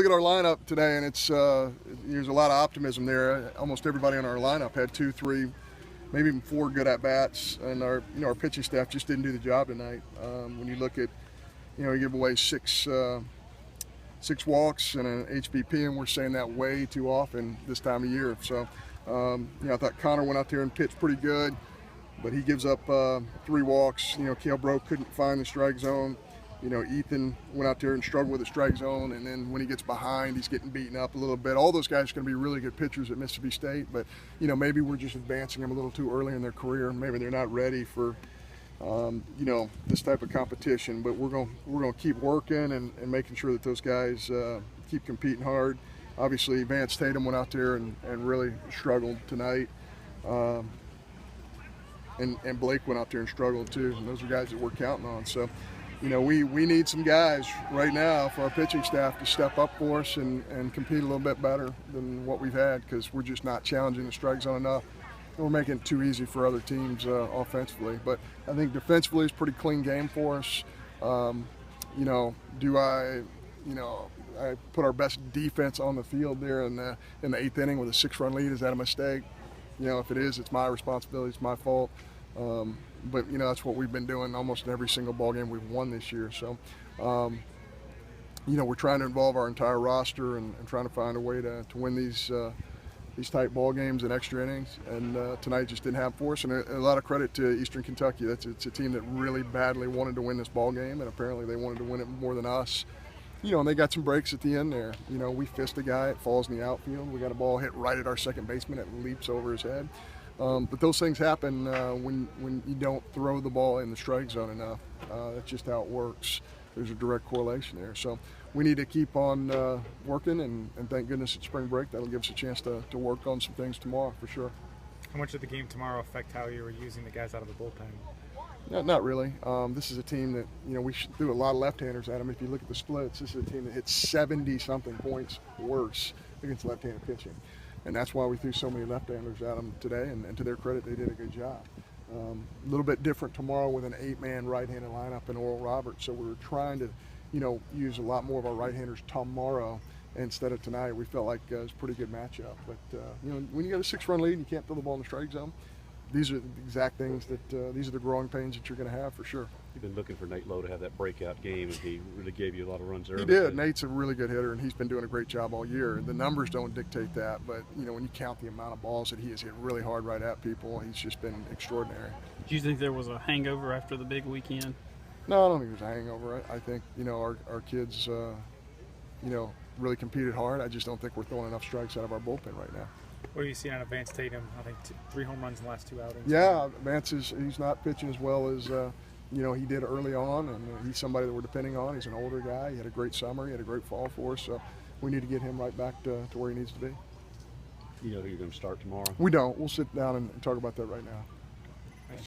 at our lineup today, and there's a lot of optimism there. Almost everybody on our lineup had 2, 3, maybe even 4 good at bats, and our pitching staff just didn't do the job tonight. When you look at, we give away 6 walks and an HBP, and we're saying that way too often this time of year. So, I thought Connor went out there and pitched pretty good, but he gives up 3 walks. Cale Bro couldn't find the strike zone. Ethan went out there and struggled with the strike zone, and then when he gets behind, he's getting beaten up a little bit. All those guys are going to be really good pitchers at Mississippi State, but maybe we're just advancing them a little too early in their career. Maybe they're not ready for this type of competition. But we're going to keep working and making sure that those guys keep competing hard. Obviously, Vance Tatum went out there and really struggled tonight. And Blake went out there and struggled too. And those are guys that we're counting on. So, we need some guys right now for our pitching staff to step up for us and compete a little bit better than what we've had, because we're just not challenging the strike zone enough. And we're making it too easy for other teams offensively. But I think defensively is a pretty clean game for us. I put our best defense on the field there in the 8th inning with a 6-run lead. Is that a mistake? If it is, it's my responsibility. It's my fault. But that's what we've been doing almost in every single ball game we've won this year. So, we're trying to involve our entire roster and trying to find a way to win these tight ball games and extra innings. And tonight just didn't happen for us. And a lot of credit to Eastern Kentucky. It's a team that really badly wanted to win this ball game, and apparently they wanted to win it more than us. And they got some breaks at the end there. We fist a guy, it falls in the outfield. We got a ball hit right at our second baseman, it leaps over his head. But those things happen when you don't throw the ball in the strike zone enough. That's just how it works. There's a direct correlation there. So we need to keep on working, and thank goodness it's spring break. That'll give us a chance to work on some things tomorrow for sure. How much did the game tomorrow affect how you were using the guys out of the bullpen? Not really. This is a team that, we threw a lot of left-handers at them. If you look at the splits, this is a team that hit 70-something points worse against left-handed pitching. And that's why we threw so many left-handers at them today, and to their credit, they did a good job. A little bit different tomorrow with an 8-man right-handed lineup in Oral Roberts, so we were trying to, use a lot more of our right-handers tomorrow instead of tonight. We felt like it was a pretty good matchup. But, when you got a 6-run lead and you can't throw the ball in the strike zone, these are the exact things that these are the growing pains that you're going to have for sure. You've been looking for Nate Lowe to have that breakout game, and he really gave you a lot of runs early. He did. Nate's a really good hitter, and he's been doing a great job all year. The numbers don't dictate that, but when you count the amount of balls that he has hit really hard right at people, he's just been extraordinary. Do you think there was a hangover after the big weekend? No, I don't think there's a hangover. I think our kids really competed hard. I just don't think we're throwing enough strikes out of our bullpen right now. What are you seeing out of Vance Tatum? I think 3 home runs in the last 2 outings. Yeah, Vance he's not pitching as well as he did early on, and he's somebody that we're depending on. He's an older guy. He had a great summer. He had a great fall for us. So we need to get him right back to where he needs to be. You know who you're going to start tomorrow? We don't. We'll sit down and talk about that right now.